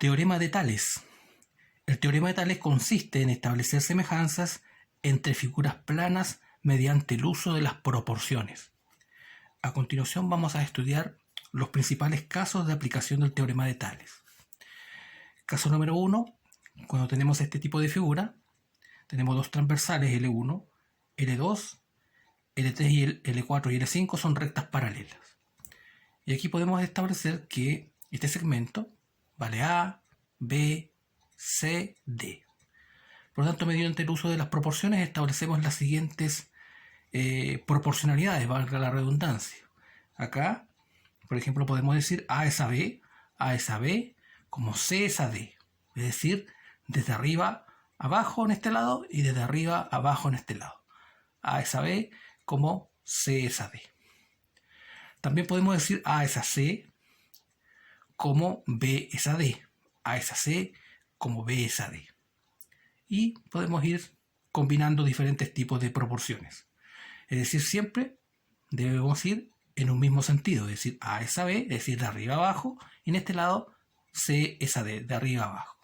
Teorema de Tales. El teorema de Tales consiste en establecer semejanzas entre figuras planas mediante el uso de las proporciones. A continuación vamos a estudiar los principales casos de aplicación del teorema de Tales. Caso número 1, cuando tenemos este tipo de figura, tenemos dos transversales L1, L2, L3 y L4 y L5 son rectas paralelas. Y aquí podemos establecer que este segmento vale A, B, C, D. Por lo tanto, mediante el uso de las proporciones establecemos las siguientes proporcionalidades, valga la redundancia. Acá, por ejemplo, podemos decir A es a B como C es a D. Es decir, desde arriba abajo en este lado y desde arriba abajo en este lado. A es a B como C es a D. También podemos decir A es a C como B es a D. A es a C como B es a D. Y podemos ir combinando diferentes tipos de proporciones. Es decir, siempre debemos ir en un mismo sentido. Es decir, A es a B, es decir, de arriba a abajo. Y en este lado, C es a D, de arriba a abajo.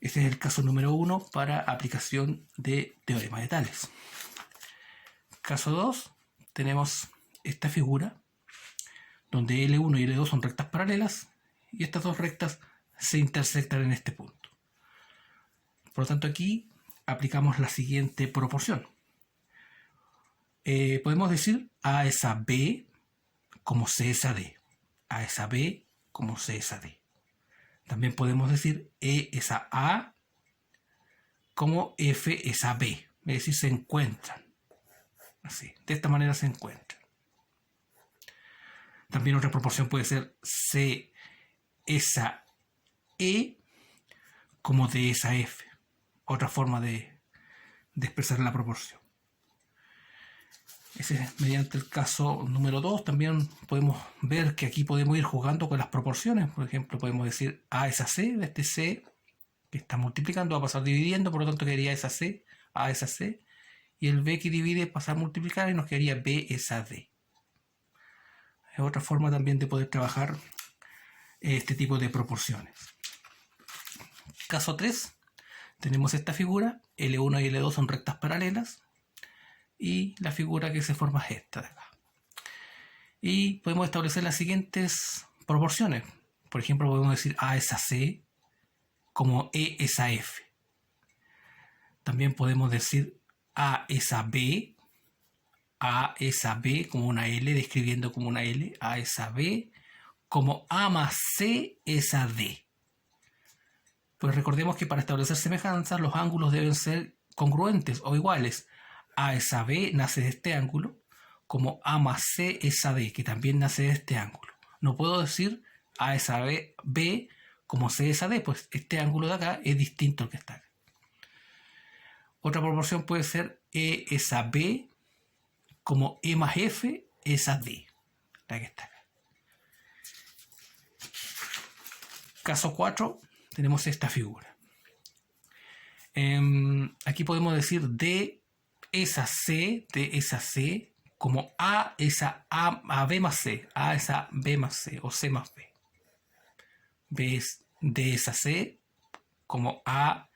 Este es el caso número 1 para aplicación de teorema de Tales. Caso 2, tenemos esta figura donde L1 y L2 son rectas paralelas y estas dos rectas se intersectan en este punto. Por lo tanto, aquí aplicamos la siguiente proporción. Podemos decir A es a B como C es a D. A es a B como C es a D. También podemos decir E es a A como F es a B. Es decir, se encuentran. Así, de esta manera se encuentran. También otra proporción puede ser C es a E como D es a F. Otra forma de expresar la proporción. Ese es mediante el caso número 2. También podemos ver que aquí podemos ir jugando con las proporciones. Por ejemplo, podemos decir A es a C, de este C que está multiplicando va a pasar dividiendo, por lo tanto quedaría es a C, A es a C, y el B que divide pasa a multiplicar y nos quedaría B es a D. Es otra forma también de poder trabajar este tipo de proporciones. Caso 3, tenemos esta figura, L1 y L2 son rectas paralelas, y la figura que se forma es esta de acá. Y podemos establecer las siguientes proporciones. Por ejemplo, podemos decir A es a C como E es a F. También podemos decir A es a B como una L, describiendo como una L, A es a B, como A más C es a D. Pues recordemos que para establecer semejanzas los ángulos deben ser congruentes o iguales. A es a B nace de este ángulo, como A más C es a D, que también nace de este ángulo. No puedo decir A es a B como C es a D, pues este ángulo de acá es distinto al que está acá. Otra proporción puede ser E es a B como E más F es a D, la que está acá. Caso 4, tenemos esta figura. Aquí podemos decir D es a C como A es a B más C, A es a B más C o C más B. D es a C como A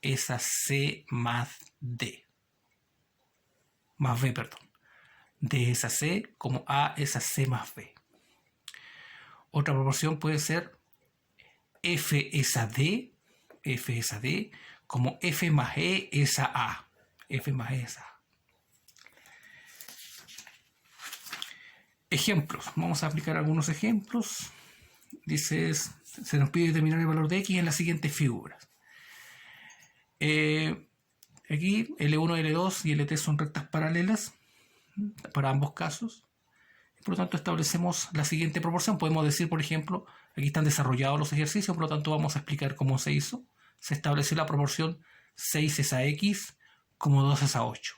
es a C más D. Más B, perdón. D es a C como A es a C más B. Otra proporción puede ser F es a D como F más E es a A. F más E es a A. Ejemplos. Vamos a aplicar algunos ejemplos. Dice, se nos pide determinar el valor de X en las siguientes figuras. Aquí L1, L2 y L3 son rectas paralelas para ambos casos. Por lo tanto, establecemos la siguiente proporción. Podemos decir, por ejemplo, aquí están desarrollados los ejercicios, por lo tanto vamos a explicar cómo se hizo. Se estableció la proporción 6 es a X como 2 es a 8.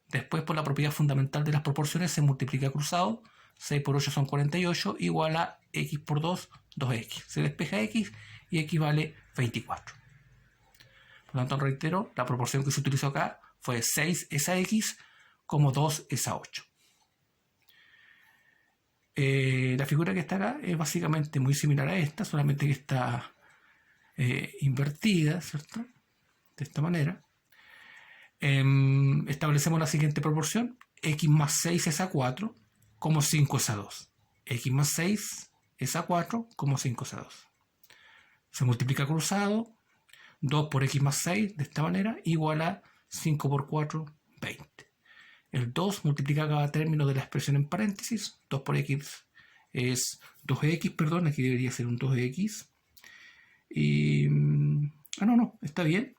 Después, por la propiedad fundamental de las proporciones, se multiplica cruzado. 6 por 8 son 48, igual a X por 2, 2X. Se despeja X y X vale 24. Por lo tanto, reitero, la proporción que se utilizó acá fue 6 es a X como 2 es a 8. La figura que está acá es básicamente muy similar a esta, solamente que está invertida, ¿cierto? De esta manera. Establecemos la siguiente proporción: x más 6 es a 4, como 5 es a 2. X más 6 es a 4, como 5 es a 2. Se multiplica cruzado, 2 por x más 6, de esta manera, igual a 5 por 4, 20. El 2 multiplica cada término de la expresión en paréntesis. 2 por x es 2x, perdón, aquí debería ser un 2x. Y... no, está bien.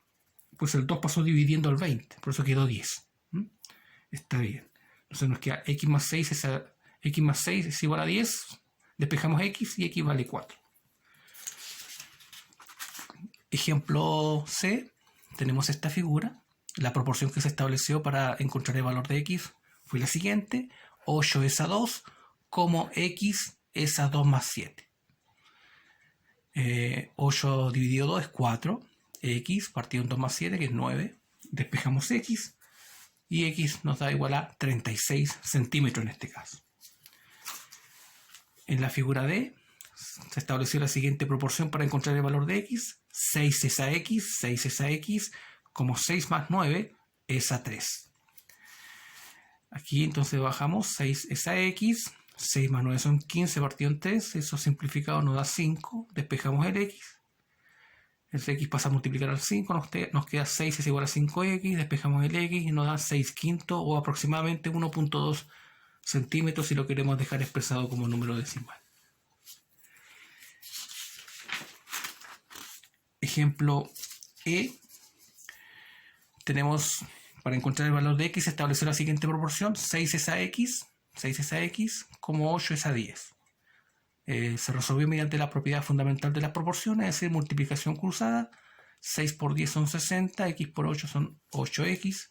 Pues el 2 pasó dividiendo el 20, por eso quedó 10. Está bien. Entonces nos queda x más 6 es igual a 10. Despejamos x y x vale 4. Ejemplo C. Tenemos esta figura. La proporción que se estableció para encontrar el valor de x fue la siguiente: 8 es a 2, como x es a 2 más 7. 8 dividido 2 es 4. X partido en 2 más 7, que es 9. Despejamos x y x nos da igual a 36 centímetros en este caso. En la figura D se estableció la siguiente proporción para encontrar el valor de x: 6 es a x, como 6 más 9 es a 3. Aquí entonces bajamos: 6 es a x, 6 más 9 son 15 partido en 3, eso simplificado nos da 5, despejamos el x. El x pasa a multiplicar al 5, nos queda 6 es igual a 5x, despejamos el x y nos da 6 quintos, o aproximadamente 1.2 centímetros si lo queremos dejar expresado como número decimal. Ejemplo E. Tenemos, para encontrar el valor de x, establecer la siguiente proporción: 6 es a x, como 8 es a 10. Se resolvió mediante la propiedad fundamental de las proporciones, es decir, multiplicación cruzada. 6 por 10 son 60, x por 8 son 8x.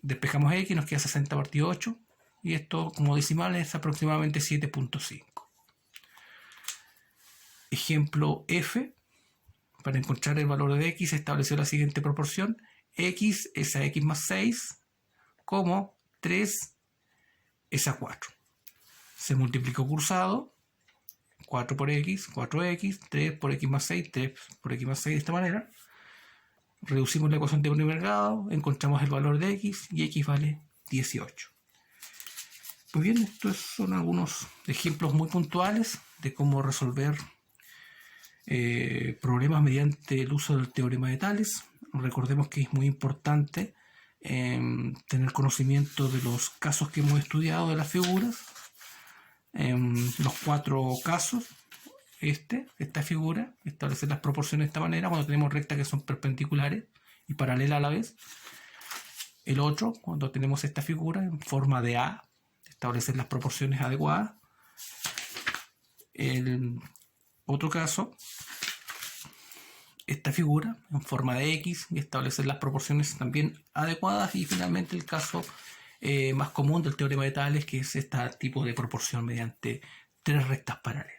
Despejamos x, nos queda 60 partido 8, y esto como decimal es aproximadamente 7.5. Ejemplo F. Para encontrar el valor de x, se estableció la siguiente proporción: x es a x más 6, como 3 es a 4. Se multiplicó cruzado, 4 por x, 4x, 3 por x más 6, 3 por x más 6, de esta manera. Reducimos la ecuación de primer grado, encontramos el valor de x y x vale 18. Pues bien, estos son algunos ejemplos muy puntuales de cómo resolver problemas mediante el uso del teorema de Tales. Recordemos que es muy importante tener conocimiento de los casos que hemos estudiado, de las figuras. Los 4 casos, esta figura, establecer las proporciones de esta manera cuando tenemos rectas que son perpendiculares y paralelas a la vez. El otro, cuando tenemos esta figura en forma de A, establecer las proporciones adecuadas. El otro caso, esta figura en forma de X, y establecer las proporciones también adecuadas. Y finalmente el caso más común del teorema de Tales, que es este tipo de proporción mediante 3 rectas paralelas.